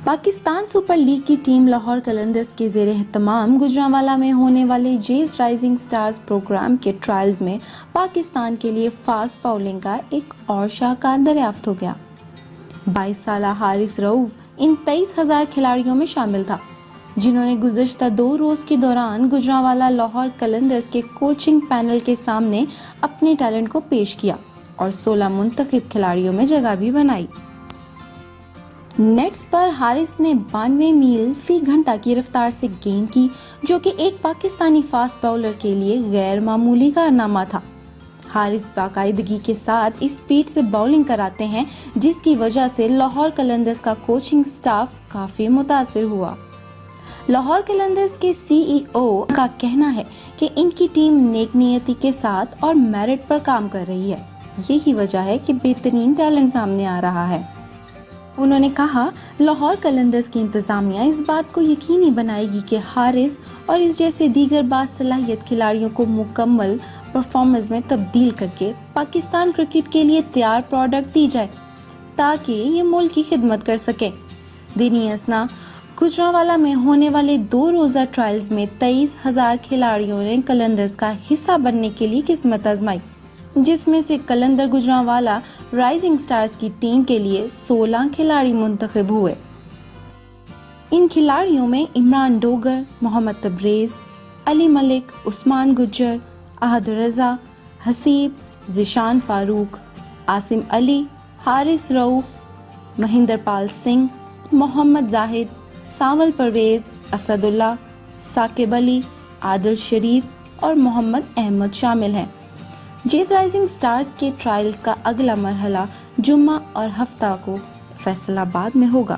Pakistan super league کی team Lahore Qalandars کے زیر اہتمام گوجرانوالا میں ہونے والے جیز رائزنگ سٹارز پروگرام کے ٹرائلز میں پاکستان کے لیے فاسٹ باؤلنگ کا ایک اور شاہکار دریافت ہو گیا۔ 22 سالہ حارث رؤف ان 23,000 کھلاڑیوں میں شامل تھا جنہوں نے گزشتہ 2 روز کے دوران گوجرانوالا لاہور قلندرز کے کوچنگ پینل کے سامنے اپنے ٹیلنٹ کو پیش کیا اور 16 منتخب کھلاڑیوں میں جگہ بھی بنائی۔ نیٹس پر حارث نے 92 میل فی گھنٹہ کی رفتار سے گیند کی، جو کہ ایک پاکستانی فاسٹ باؤلر کے لیے غیر معمولی کارنامہ تھا۔ حارث باقاعدگی کے ساتھ اس سپیڈ سے باؤلنگ کراتے ہیں جس کی وجہ سے لاہور قلندرز کا کوچنگ سٹاف کافی متاثر ہوا۔ لاہور قلندرز کے CEO کا کہنا ہے کہ ان کی ٹیم نیک نیتی کے ساتھ اور میرٹ پر کام کر رہی ہے، یہی وجہ ہے کہ بہترین ٹیلنٹ سامنے آ رہا ہے۔ انہوں نے کہا، لاہور قلندرز کی انتظامیہ اس بات کو یقینی بنائے گی کہ حارث اور اس جیسے دیگر باصلاحیت کھلاڑیوں کو مکمل پرفارمنس میں تبدیل کر کے پاکستان کرکٹ کے لیے تیار پروڈکٹ دی جائے تاکہ یہ ملک کی خدمت کر سکیں۔ دینی اسنا گوجرانوالا میں ہونے والے 2 روزہ ٹرائلز میں 23,000 کھلاڑیوں نے قلندرز کا حصہ بننے کے لیے قسمت آزمائی، جس میں سے قلندر گوجرانوالا رائزنگ سٹارز کی ٹیم کے لیے 16 کھلاڑی منتخب ہوئے۔ ان کھلاڑیوں میں عمران ڈوگر، محمد تبریز، علی ملک، عثمان گجر، احد رضا، حسیب، ذیشان فاروق، عاصم علی، حارث رؤف، مہندر پال سنگھ، محمد زاہد، سانول پرویز، اسد اللہ، ثاقب علی، عادل شریف اور محمد احمد شامل ہیں۔ جیز رائزنگ سٹارز کے ٹرائلز کا اگلا مرحلہ جمعہ اور ہفتہ کو فیصل آباد میں ہوگا۔